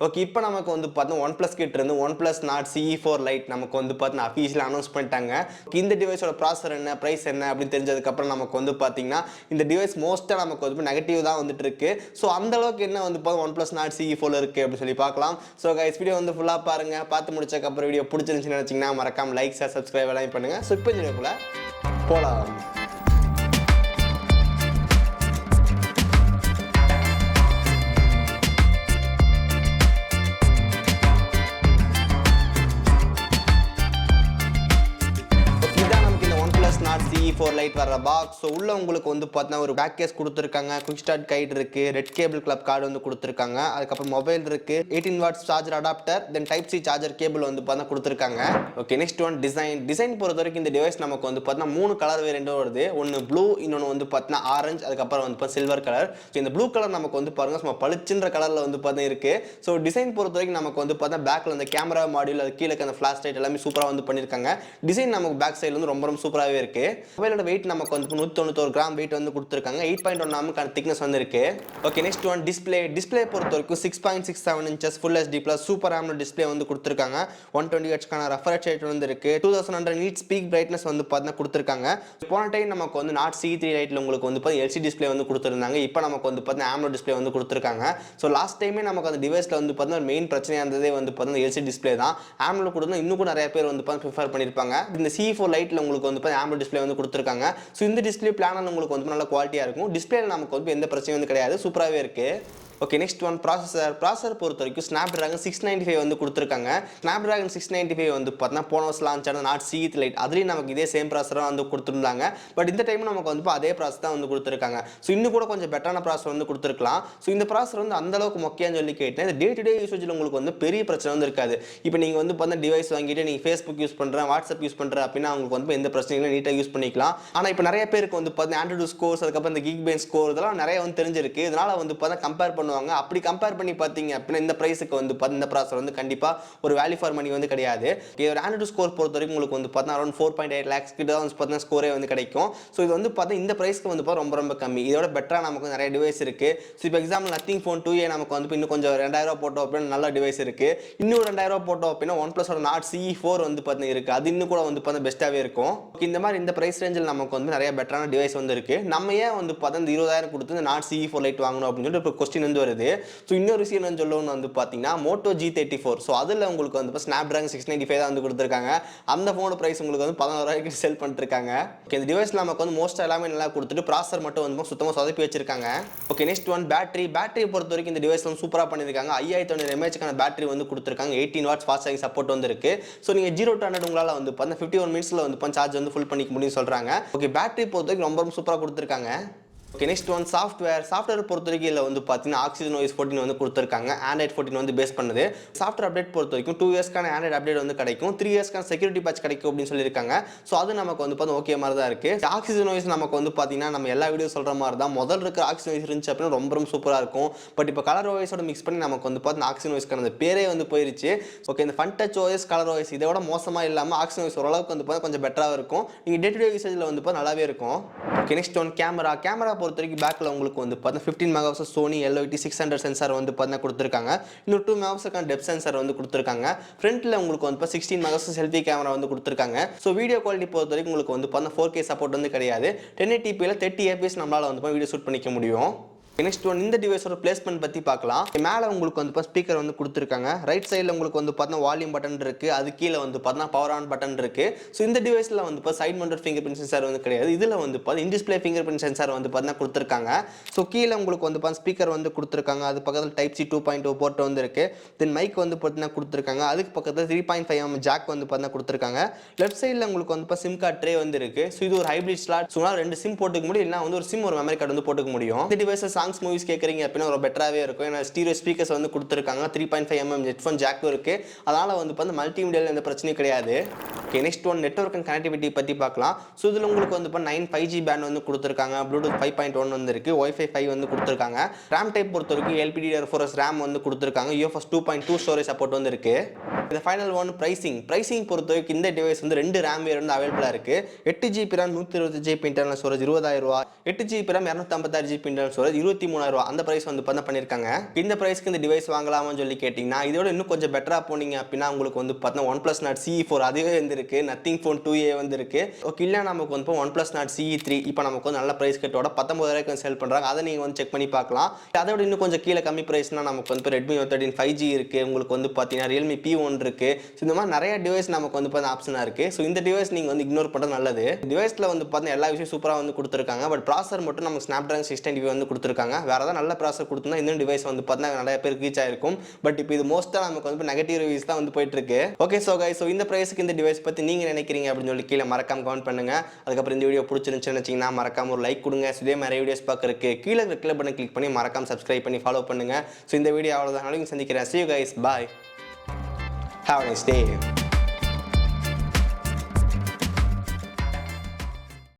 Okay. இப்போ நமக்கு வந்து பார்த்தீங்கன்னா OnePlus கிட்ட இருந்து OnePlus Nord CE4 Lite நமக்கு வந்து பார்த்தீங்கன்னா அஃபிஷியலா அனௌன்ஸ் பண்ணிட்டாங்க. இந்த டிவைஸோட ப்ராசஸர் என்ன, பிரைஸ் என்ன அப்படின்னு தெரிஞ்சதுக்கப்புறம் நமக்கு வந்து பார்த்தீங்கன்னா இந்த டிவைஸ் மோஸ்ட்டாக நமக்கு வந்து நெகட்டிவ் தான் வந்துட்டு இருக்கு. ஸோ அந்த அளவுக்கு என்ன வந்து OnePlus Nord CE4 இருக்கு அப்படின்னு சொல்லி பார்க்கலாம். ஸோ கைஸ் வீடியோ வந்து ஃபுல்லாக பாருங்க. பார்த்து முடிச்சதுக்கப்புறம் வீடியோ பிடிச்சிருந்துச்சுன்னு நினச்சிங்கன்னா மறக்காம லைக், ஷேர், சப்ஸ்கிரைப் எல்லாம் பண்ணுங்க. ஸோ இப்போ வீடியோக்குள்ள போலாம். Nord CE4 Lite வர பாக்ஸ். ஸோ உள்ள உங்களுக்கு வந்து பார்த்தீங்கன்னா ஒரு பேக் கேஸ் கொடுத்துருக்காங்க, குயிக் ஸ்டார்ட் கைடு இருக்கு, ரெட் கேபிள் கிளப் கார்டு வந்து கொடுத்துருக்காங்க, அதுக்கப்புறம் மொபைல் இருக்கு, 18 வாட்ஸ் சார்ஜர் அடாப்டர், தென் டைப் சி சார்ஜர் கேபிள் வந்து பார்த்தீங்கன்னா கொடுத்துருக்காங்க. ஓகே, நெக்ஸ்ட் ஒன் டிசைன் பொறுத்த வரைக்கும் இந்த டிவைஸ் நமக்கு வந்து பார்த்தீங்கன்னா 3 கலர் வேரியண்ட்டும் வருது. ஒன்று ப்ளூ, இன்னொன்று வந்து பார்த்தீங்கன்னா ஆரஞ்சு, அதுக்கப்புறம் வந்து சில்வர் கலர். ஸோ இந்த ப்ளூ கலர் நமக்கு வந்து பாருங்க சும்மா பளிச்சுன்ற கலரில் வந்து பார்த்தீங்கன்னா இருக்கு. ஸோ டிசைன் பொறுத்த வரைக்கும் நமக்கு வந்து பார்த்தீங்கன்னா பேக்கில் அந்த கேமரா மாடியூல், அது கீழே அந்த ஃபிளாஷ் லைட் எல்லாமே சூப்பராக வந்து பண்ணியிருக்காங்க. டிசைன் நமக்கு பேக் சைடில் வந்து ரொம்ப சூப்பராகவே இருக்கு. மொபைலோட வெயிட் நமக்கு வந்து 191 கிராம் வெயிட் வந்து கொடுத்துருக்காங்க. 8.1 mm திக்னஸ் வந்து இருக்கு. ஓகே, நெக்ஸ்ட் ஒன் டிஸ்பிளே பொறுத்த வரைக்கும் 6.67 inches full HD plus super AMOLED display வந்து கொடுத்துருக்காங்க. 120 Hz ரெஃப்ரெஷ் ரேட் வந்து இருக்கு. 2100 நீட் ஸ்பீக் பிரைட்னஸ் வந்து பார்த்தீங்கன்னா கொடுத்துருக்காங்க. போன டைம் நமக்கு வந்து Nord CE3 Liteல உங்களுக்கு வந்து LCD டிஸ்பிளே வந்து கொடுத்துருந்தாங்க. இப்போ நமக்கு வந்து பார்த்தீங்கன்னா AMOLED டிஸ்பிளே வந்து கொடுத்துருக்காங்க. ஸோ லாஸ்ட் டைமே நமக்கு அந்த டிவைஸில் வந்து பார்த்தீங்கன்னா மெயின் பிரச்சனையாக இருந்ததே வந்து பார்த்தீங்கன்னா LCD டிஸ்பிளே தான். AMOLED கொடுத்தா இன்னும் கூட நிறைய பேர் வந்து ப்ரிஃபர் பண்ணியிருப்பாங்க. இந்த CE4 Liteல உங்களுக்கு வந்து AMOLED டிஸ்பிளே வந்து கொடுத்துருக்காங்க. ஸோ இந்த டிஸ்பிளே பிளான் உங்களுக்கு வந்து நல்ல குவாலிட்டியாக இருக்கும். டிஸ்பிளேல நமக்கு வந்து எந்த பிரச்சனையும் வந்து கிடையாது, சூப்பராகவே இருக்கு. ஓகே, நெக்ஸ்ட் ஒன் ப்ராசஸர் பொறுத்த வரைக்கும் Snapdragon 695 வந்து கொடுத்துருக்காங்க. Snapdragon 695 வந்து பார்த்தீங்கன்னா போன வருஷம் லான்ச் ஆன Nord CE3 Lite அதுலேயும் நமக்கு இதே சேம் ப்ராசஸராக வந்து கொடுத்துருந்தாங்க. பட் இந்த டைம் நமக்கு வந்து அதே ப்ராசஸ் தான் வந்து கொடுத்துருக்காங்க. ஸோ இன்னும் கூட கொஞ்சம் பெட்டரான ப்ராசஸர் வந்து கொடுத்துருக்கலாம். ஸோ இந்த ப்ராசஸர் வந்து அந்த அளவுக்கு முக்கியம்னு சொல்லி கேட்டேன். இந்த டே டு டே யூசேஜில் உங்களுக்கு வந்து பெரிய பிரச்சனை வந்து இருக்காது. இப்போ நீங்கள் வந்து பார்த்தீங்கன்னா டிவைஸ் வாங்கிட்டு நீங்கள் ஃபேஸ்புக் யூஸ் பண்ணுறேன், வாட்ஸ்அப் யூஸ் பண்ணுறேன் அப்படின்னா உங்களுக்கு வந்து எந்த பிரச்சனைகளும் நீட்டாக யூஸ் பண்ணிக்கலாம். ஆனால் இப்போ நிறைய பேருக்கு வந்து பார்த்தீங்கன்னா ஆண்ட்ராய்டு ஸ்கோர்ஸ், அதுக்கப்புறம் இந்த Geekbench ஸ்கோர் இதெல்லாம் நிறைய வந்து தெரிஞ்சிருக்கு. இதனால் வந்து பார்த்தீங்கன்னா கம்பேர் பண்ணுவாங்க. அப்படி கம்பேர் பண்ணி பார்த்தீங்க அப்படின்னா இந்த பிரைஸுக்கு வந்து இந்த ப்ராசஸர் வந்து கண்டிப்பா ஒரு வேல்யூ ஃபார் மணி வந்து கிடையாது. ஒரு ஆண்ட்ராய்டு ஸ்கோர் பொறுத்த வரைக்கும் உங்களுக்கு வந்து பார்த்தீங்கன்னா அரௌண்ட் 4.8 lakhs கிட்ட தான் வந்து பார்த்தீங்கன்னா ஸ்கோரே வந்து கிடைக்கும். ஸோ இது வந்து பார்த்தீங்கன்னா இந்த பிரைஸ்க்கு வந்து ரொம்ப கம்மி. இதோட பெட்டரா நமக்கு நிறைய டிவைஸ் இருக்கு. ஸோ இப்போ எக்ஸாம்பிள் Nothing Phone 2a நமக்கு வந்து இன்னும் கொஞ்சம் 2000 ரூபாய் போட்டோம் அப்படின்னா நல்ல டிவைஸ் இருக்கு. இன்னும் 2000 ரூபாய் போட்டோம் அப்படின்னா OnePlus Nord CE4 வந்து பார்த்தீங்கன்னா இருக்கு. அது இன்னும் கூட வந்து பார்த்தீங்கன்னா பெஸ்ட்டாவே இருக்கும். இந்த மாதிரி இந்த பிரைஸ் ரேஞ்சில் நமக்கு வந்து நிறைய பெட்டரான டிவைஸ் வந்து இருக்கு. நம்ம ஏன் வந்து பார்த்தீங்கன்னா 20,000 கொடுத்து இந்த Nord CE4 Lite வாங்கணும் அப்படின்னு சொல்லிட்டு இப்போ கொஸ்டின் வந்து வருது. ஸோ இன்னொரு விஷயம் என்ன சொல்லணும்னு வந்து பார்த்தீங்கன்னா Moto G34. ஸோ அதில் உங்களுக்கு வந்து Snapdragon 695 தான் வந்து கொடுத்துருக்காங்க. அந்த ஃபோனோட பிரைஸ் உங்களுக்கு வந்து 11,000 செல் பண்ணிருக்காங்க. ஓகே, இந்த டிவைஸில் நமக்கு வந்து மோஸ்ட் எல்லாமே நல்லா கொடுத்துட்டு ப்ராசஸர் மட்டும் வந்து சுத்தமாக சொதப்பி வச்சிருக்காங்க. ஓகே, நெக்ஸ்ட் ஒன் பேட்டரி பொறுத்த வரைக்கும் இந்த டிவைஸ் வந்து சூப்பராக பண்ணியிருக்காங்க. 5500 mAh பேட்டரி வந்து கொடுத்துருக்காங்க. 18 வாட்ஸ் ஃபாஸ்ட் சார்ஜிங் சப்போர்ட் வந்து இருக்கு. ஸோ நீங்கள் 0 to 100 உங்களால் வந்து 51 மினிட்ஸில் வந்து சார்ஜ் வந்து ஃபுல் பண்ணிக்க முடியும்னு சொல்கிறாங்க. ஓகே, பேட்டரி பொறுத்த வரைக்கும் ரொம்ப சூப்பராக கொடுத்துருக்காங்க. ஓகே, நெக்ஸ்ட் ஒன் சாஃப்ட்வேர் பொறுத்த வரைக்கும் இதில் வந்து பார்த்தீங்கன்னா Oxygen OS 14 வந்து கொடுத்துருக்காங்க. Android 14 வந்து பேஸ் பண்ணுது. சாஃப்ட்வேர் அப்டேட் பொறுத்த வரைக்கும் 2 இயர்ஸ்க்கான Android அப்டேட் வந்து கிடைக்கும், 3 இயர்ஸ்க்கான செக்யூரிட்டி பேட்ச் கிடைக்கும் அப்படின்னு சொல்லியிருக்காங்க. ஸோ அது நமக்கு வந்து பார்த்தீங்கன்னா ஓகே மாதிரி தான் இருக்கு. Oxygen OS நமக்கு வந்து பார்த்தீங்கன்னா நம்ம எல்லா வீடியோ சொல்கிற மாதிரி தான். முதல்ல இருக்கிற Oxygen OS இருந்துச்சு அப்படின்னா ரொம்ப சூப்பராக இருக்கும். பட் இப்போ கலர் OS-ஓட மிக்ஸ் பண்ணி நமக்கு வந்து பார்த்தீங்கன்னா Oxygen OS-க்கான அந்த பேரே வந்து போயிருச்சு. ஓகே, இந்த FunTouch OS, கலர் OS இதோட மோசமாக இல்லாமல் Oxygen OS ஓரளவுக்கு வந்து பார்த்தா கொஞ்சம் பெட்டராக இருக்கும். நீங்கள் டே டு டே யூசேஜில் வந்து பார்த்தா நல்லாவே இருக்கும். ஓகே, நெக்ஸ்ட் ஒன் கேமரா பொறுத்த வரைக்கும் பேக்கில் உங்களுக்கு வந்து பார்த்தா 15 மெகாபிக்சல் Sony LOT600 சென்சார் வந்து பார்த்தா கொடுத்துருக்காங்க. இன்னும் 2 மெகாபிக்சல் டெப்த் சென்சார் வந்து கொடுத்துருக்காங்க. ஃப்ரண்ட்ல உங்களுக்கு வந்து 16 மெகாபிக்சல் செல்ஃபி கேமரா வந்து கொடுத்துருக்காங்க. ஸோ வீடியோ குவாலிட்டி பொறுத்த வரைக்கும் உங்களுக்கு வந்து பார்த்தா 4K சப்போர்ட் வந்து கிடையாது. 1080p 30 fps நம்மளால வந்து வீடியோ ஷூட் பண்ணிக்க முடியும். நெக்ஸ்ட் ஒன் இந்த டிவைஸோட பிளேஸ்மெண்ட் பற்றி பார்க்கலாம். மேலே உங்களுக்கு வந்து ஸ்பீக்கர் வந்து கொடுத்துருக்காங்க. ரைட் சைடில் உங்களுக்கு வந்து பார்த்தா வால்யூம் பட்டன் இருக்குது. அது கீழே வந்து பார்த்தா பவர் ஆன் பட்டன் இருக்குது. ஸோ இந்த டிவைஸில் வந்து side mounted fingerprint sensor வந்து கிடையாது. இதில் வந்து in display fingerprint sensor வந்து பார்த்தீங்கன்னா கொடுத்துருக்காங்க. ஸோ கீழே உங்களுக்கு வந்து ஸ்பீக்கர் வந்து கொடுத்துருக்காங்க. அது பக்கத்தில் Type-C 2.0 போர்ட் வந்து இருக்குது. தென் மைக் வந்து பார்த்தீங்கன்னா கொடுத்துருக்காங்க. அதுக்கு பக்கத்தில் 3.5 mm ஜாக் வந்து பார்த்தீங்கன்னா கொடுத்துருக்காங்க. லெஃப்ட் சைடில் உங்களுக்கு வந்து சிம் கார்டு ட்ரே வந்து இருக்குது. ஸோ இது ஒரு ஹைப்ரிட் ஸ்லாட். ஸோ 2 சிம் போட்டுக்க முடியும், இல்லைனா வந்து ஒரு சிம் ஒரு மெமரி கார்டு வந்து போட்டுக்க முடியும். இந்த டிவைஸை சாங்ஸ் மூவிஸ் கேட்குறீங்க அப்படின்னா ஒரு பெட்டராகவே இருக்கும். ஏன்னா ஸ்டீரியோ ஸ்பீக்கர்ஸ் வந்து கொடுத்துருக்காங்க. 3.5 mm ஹெட்ஃபோன் ஜாக்கும் இருக்குது. அதனால் வந்து மல்டிமீடியாவில் எந்த பிரச்சனையும் கிடையாது. Okay, next one network and connectivity பற்றி பார்க்கலாம். ஸோ இதில் உங்களுக்கு வந்து 9 5G பேண்ட் வந்து கொடுத்துருக்காங்க. ப்ளூடூத் 5.1 வந்து இருக்குது. Wi-Fi 5 வந்து கொடுத்துருக்காங்க. ரேம் டைப் பொறுத்த வரைக்கும் LPDDR4S ரேம் வந்து கொடுத்துருக்காங்க. UFS 2.2 ஸ்டோரேஜ் சப்போர்ட் வந்து இருக்குது. இந்த ஃபைனல் ஒன் பிரைசிங் பொறுத்தவரைக்கும் இந்த டிவைஸ் வந்து 2 RAM வேரியன்ட் அவைலபிளா இருக்கு. 8GB RAM 128GB internal storage 20000 ரூபாய், 8GB RAM 256GB internal storage 23000 ரூபாய். அந்த பிரைஸ் வந்து பண்ணிருக்காங்க. இந்த பிரைஸ்க்கு இந்த டிவைஸ் வாங்கலாமான்னு சொல்லி கேட்டீங்கன்னா இதோட இன்னும் கொஞ்சம் பெட்டரா போனீங்க அப்படின்னா உங்களுக்கு வந்து பார்த்தீங்கன்னா OnePlus Nord CE4 அதுவே வந்துருக்கு, Nothing Phone 2A வந்துருக்கு. ஓகே, இல்லை நமக்கு வந்து OnePlus Nord CE3 இப்போ நமக்கு வந்து நல்ல பிரைஸ் கட்டோட 19000 சேல் பண்றாங்க. அதை நீங்க வந்து செக் பண்ணி பார்க்கலாம். அதோட இன்னும் கொஞ்சம் கீழே கம்மி பிரைஸ்னா நமக்கு வந்து Redmi Note 13 5G இருக்கு, உங்களுக்கு வந்து பார்த்தீங்கன்னா Realme P1 இருக்கு. இந்த மாதிரி நிறைய டிவைஸ் நமக்கு வந்து பார்த்தா ஆப்ஷனா இருக்கு. ஸோ இந்த டிவைஸ் நீங்க வந்து இக்னோர் பண்றது நல்லது. டிவைஸ்ல வந்து பார்த்தீங்கன்னா எல்லா விஷயம் சூப்பரா வந்து கொடுத்துருக்காங்க. பட் ப்ராசர் மட்டும் நமக்கு Snapdragon 610 வந்து கொடுத்துருக்காங்க. வேற ஏதாவது நல்ல ப்ராசர் கொடுத்தா இந்த டிவைஸ் வந்து பார்த்தீங்கன்னா நிறைய பேருக்கு ரீச் ஆயிருக்கும். பட் இப்போ இது மோஸ்டா நமக்கு வந்து நெகட்டிவ் ரிவ்யூஸ் தான் வந்து போயிட்டு இருக்கு. ஓகே ஸோ கைஸ், ஸோ இந்த பிரைஸ்க்கு இந்த டிவைஸ் பத்தி நீங்க நினைக்கிறீங்க அப்படின்னு சொல்லி கீழே மறக்காம கமெண்ட் பண்ணுங்க. அதுக்கப்புறம் இந்த வீடியோ பிடிச்சிருந்துச்சுன்னு வச்சீங்கன்னா மறக்காம ஒரு லைக் கொடுங்க. இதே மாதிரி வீடியோஸ் பார்க்கறதுக்கு கீழே இருக்கிற பட்டன் கிளிக் பண்ணி மறக்காம சப்ஸ்கிரைப் பண்ணி ஃபாலோ பண்ணுங்க. ஸோ இந்த வீடியோ அவ்வளோதான், நாளைக்கு சந்திக்கிறேன். See you guys, bye. Have a nice day.